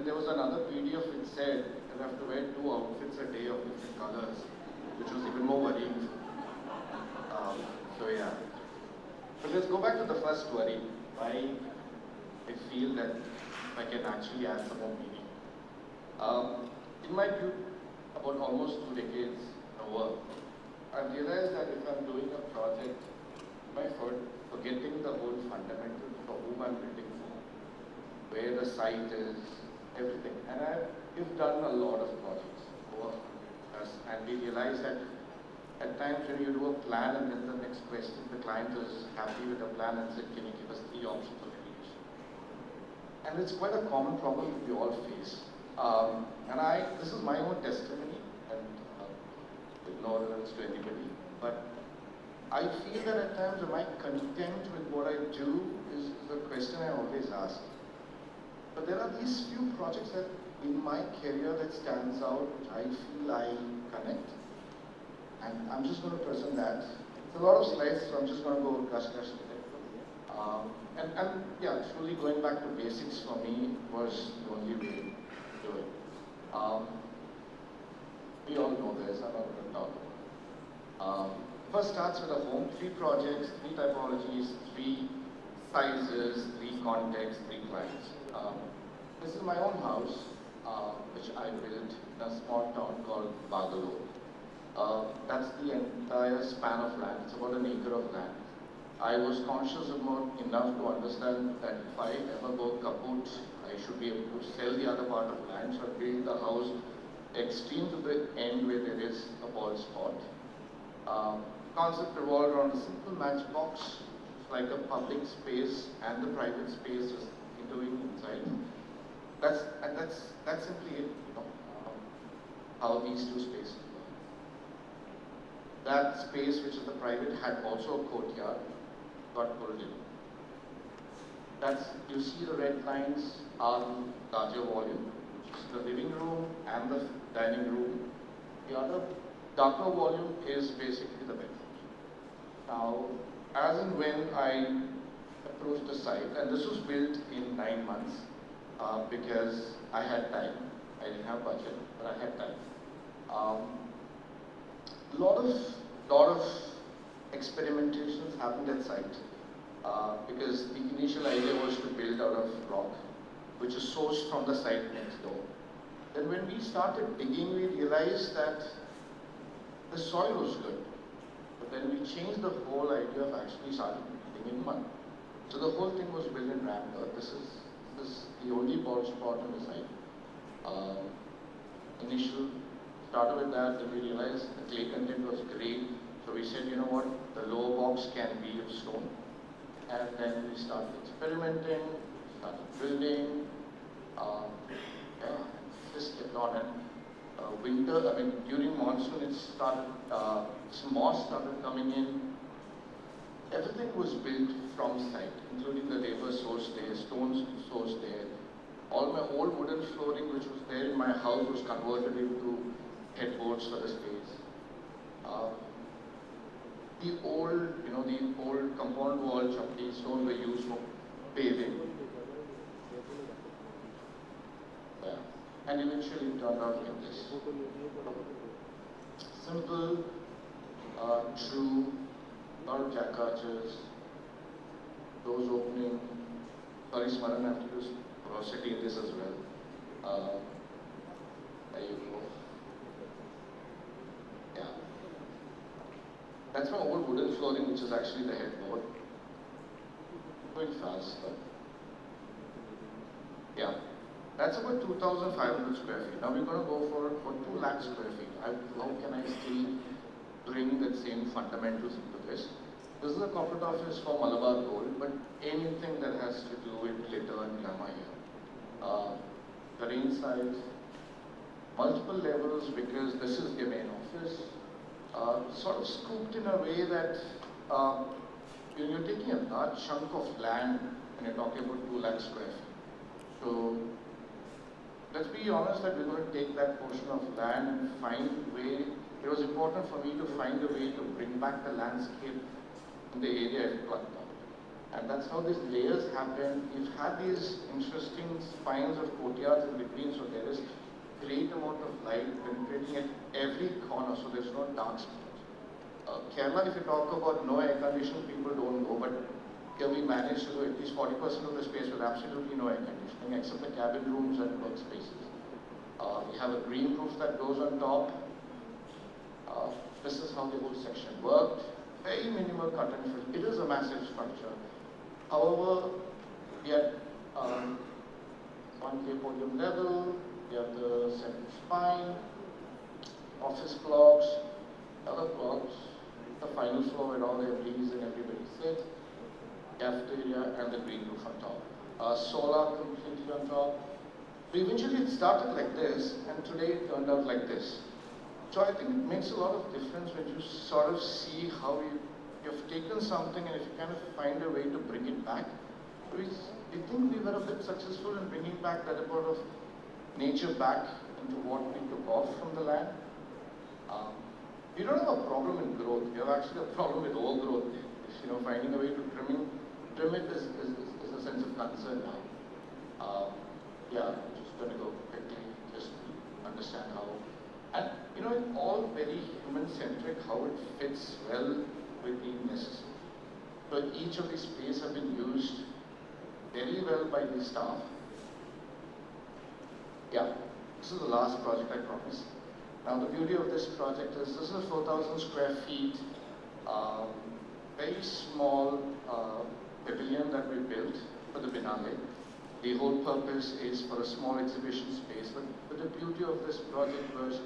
then there was another PDF which said that I have to wear 2 outfits a day of different colors, which was even more worrying. So yeah. But let's go back to the first worry. Why I feel that I can actually add some more meaning. In my view, about almost 2 decades of work, I've realized that if I'm doing a project, by forgetting the whole fundamentals for whom I'm building for, where the site is, everything. And we've done a lot of projects over us, and we realize that at times when you do a plan and then the next question, the client is happy with the plan and said, can you give us 3 options of variation? And it's quite a common problem that we all face. And this is my own testimony, and with no reference to anybody, but I feel that at times, am I content with what I do is the question I always ask. But there are these few projects that in my career that stands out, which I feel I connect. And I'm just going to present that. It's a lot of slides, so I'm just going to go gush. And yeah, truly going back to basics for me was the only way to do it. We all know this, I'm not going to talk about it. First starts with a home, 3 projects, 3 typologies, 3 sizes, 3 contexts, 3 clients. This is my own house, which I built in a small town called Bangalore. That's the entire span of land. It's about an acre of land. I was conscious enough to understand that if I ever go kaput, I should be able to sell the other part of land. So I built the house extreme to the end where there is a bald spot. Concept revolved around a simple matchbox. It's like a public space and the private space is interviewing inside. That's simply it, how these 2 spaces work. That space, which is the private, had also a courtyard, got pulled in. You see the red lines are larger volume, which is the living room and the dining room. The other darker volume is basically the bedroom. Now, as and when I approached the site, and this was built in 9 months because I had time. I didn't have budget, but I had time. Lot of experimentations happened at site because the initial idea was to build out of rock, which is sourced from the site next door. Then when we started digging, we realized that the soil was good. But then we changed the whole idea of actually starting building in mud. So the whole thing was built in rammed earth. This is the only bald spot on the site. Initial started with that, then we realized the clay content was great. So we said, you know what, the lower box can be of stone. And then we started experimenting, started building. Just kept on. And winter, during monsoon, it started, moss started coming in. Everything was built from site, including the labor source there, stones source there. All my old wooden flooring, which was there in my house, was converted into headboards for the space. The old compound wall chapti stone were used for paving. Yeah. And eventually it turned out like this. Simple, true, lot of jack arches, doors opening. Sorry, Smaran, I have to use velocity in this as well. There you go. Yeah. That's my old wooden flooring, which is actually the headboard. Going fast, but yeah. That's about 2,500 square feet. Now we're going to go for 2 lakh square feet. How can I still bring that same fundamentals into this? This is a corporate office for Malabar Gold, but anything that has to do with glitter and glamour here. Terrain size, multiple levels because this is the main office. Sort of scooped in a way that you're taking a large chunk of land and you're talking about 2 lakh square feet. So let's be honest that we're going to take that portion of land and find a way. It was important for me to find a way to bring back the landscape in the area I plucked out. And that's how these layers happen. We've had these interesting spines of courtyards in between, so there is great amount of light penetrating at every corner, so there's no dark spots. Kerala, if you talk about no air conditioning, people don't know, but here we managed to do at least 40% of the space with absolutely no air conditioning, except the cabin rooms and workspaces. We have a green roof that goes on top. This is how the whole section worked. Very minimal cut and fill. It is a massive structure. However, we had 1K podium level, we have the central spine, office blocks, other blocks, the final floor where all the employees and everybody sits, cafeteria, and the green roof on top. Solar completely on top. So eventually it started like this, and today it turned out like this. So I think it makes a lot of difference when you sort of see how you've taken something and if you kind of find a way to bring it back. We think we were a bit successful in bringing back that part of nature back into what we took off from the land. We don't have a problem in growth. We have actually a problem with overgrowth. Finding a way to trim it is a sense of concern now. Yeah, I'm just going to go quickly just to understand how. And it's all very human-centric, how it fits well with being necessary. So each of these spaces have been used very well by the staff. Yeah, this is the last project, I promise. Now the beauty of this project is this is 4,000 square feet, very small pavilion that we built for the Biennale. The whole purpose is for a small exhibition space, but the beauty of this project was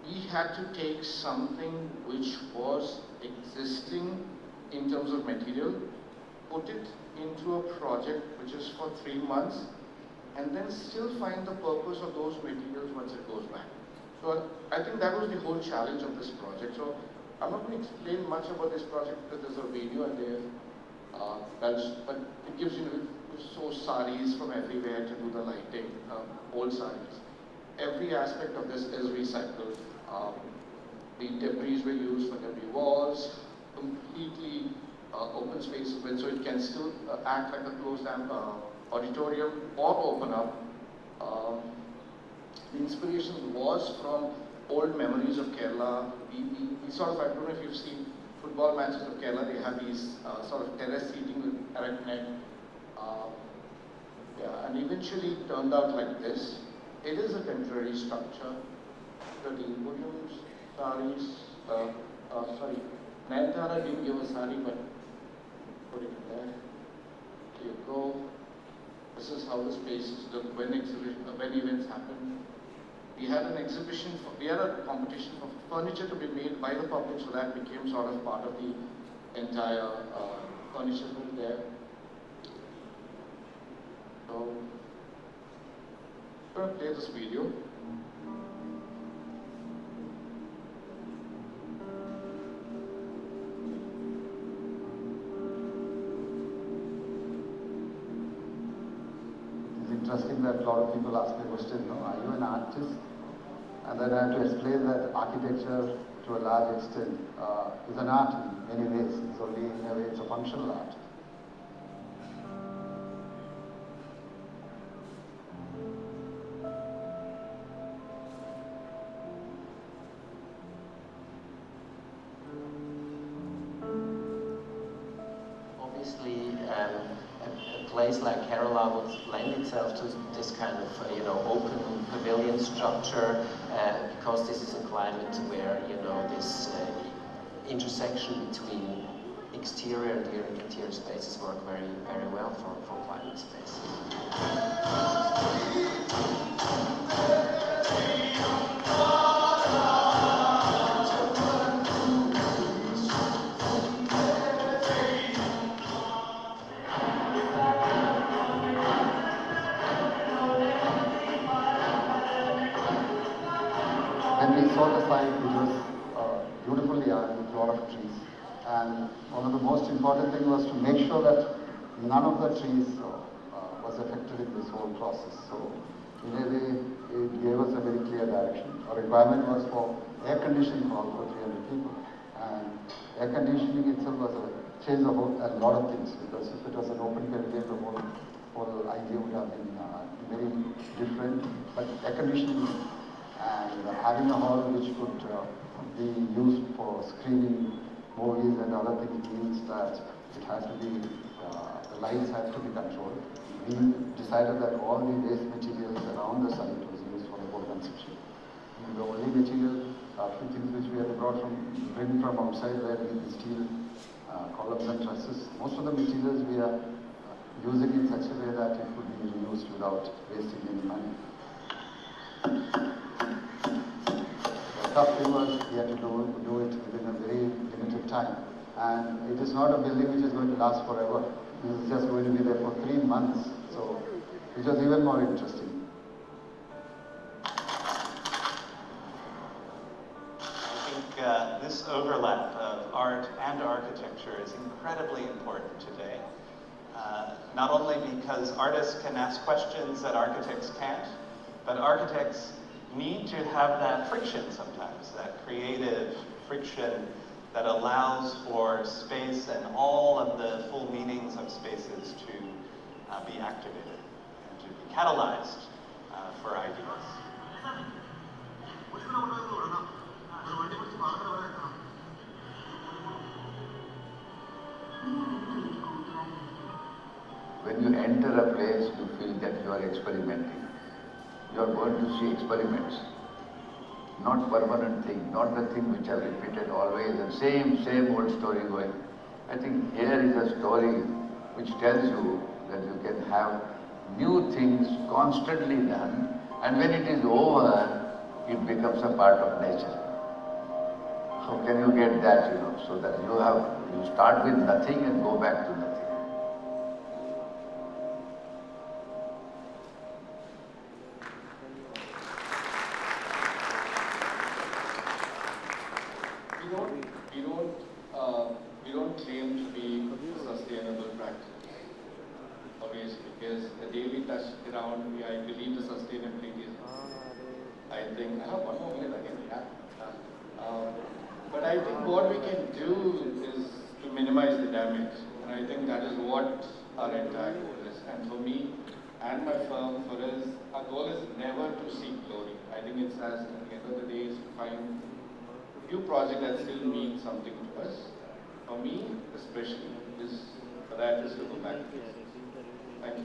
we had to take something which was existing in terms of material, put it into a project which is for 3 months, and then still find the purpose of those materials once it goes back. So I think that was the whole challenge of this project. So I'm not going to explain much about this project because there's a video and there, but it gives you so saris from everywhere to do the lighting, old saris. Every aspect of this is recycled. The debris were used for debris walls, completely open spaces, so it can still act like a closed auditorium or open up. The inspiration was from old memories of Kerala. We sort of, I don't know if you've seen football matches of Kerala, they have these sort of terrace seating with erect net. Yeah, and eventually it turned out like this. It is a temporary structure. The podiums, saris, sorry, Nayantara didn't give a sari, but put it there. Here you go. This is how the spaces look when events happen. We had an exhibition, we had a competition for furniture to be made by the public, so that became sort of part of the entire furniture built there. So, I'm going to play this video. It's interesting that a lot of people ask me the question, are you an artist? And then I have to explain that architecture, to a large extent, is an art in many ways. It's only in a way it's a functional art. Obviously, a place like Kerala would lend itself to this kind of, open pavilion structure, because this is a climate where, this intersection between exterior and interior spaces work very, very well for climate spaces. When we saw the site, it was beautifully arched with a lot of trees. And one of the most important things was to make sure that none of the trees was affected in this whole process. So in a way, it gave us a very clear direction. Our requirement was for air conditioning for all 300 people. And air conditioning itself was a change a lot of things, because if it was an open pavilion, the whole idea would have been very different. But air conditioning and having a hall which could be used for screening movies and other things means that it had to be, the lights had to be controlled. We decided that all the waste materials around the site was used for the whole construction. And the only material, a few things which we had to bring from outside were the steel columns and trusses. Most of the materials we are using in such a way that it could be reused without wasting any money. The tough thing was we had to do it within a very limited time. And it is not a building which is going to last forever. This is just going to be there for 3 months. So it was even more interesting. This overlap of art and architecture is incredibly important today. Not only because artists can ask questions that architects can't, but architects need to have that friction sometimes, that creative friction that allows for space and all of the full meanings of spaces to be activated and to be catalyzed for ideas. When you enter a place, you feel that you are experimenting. You are going to see experiments, not permanent thing, not the thing which are repeated always, the same old story going. I think here is a story which tells you that you can have new things constantly done, and when it is over, it becomes a part of nature. How can you get that, so that you start with nothing and go back to nothing. We don't claim to be a sustainable practice, obviously, because the day we touch around, I believe the sustainability is. I think I have 1 more minute again. Yeah. But I think what we can do is to minimize the damage, and I think that is what our entire goal is. And for me and my firm, for us, our goal is never to seek glory. I think it's as at the end of the day is to find few projects that still mean something to us. For me, especially, is for that is to go back to this. Thank you.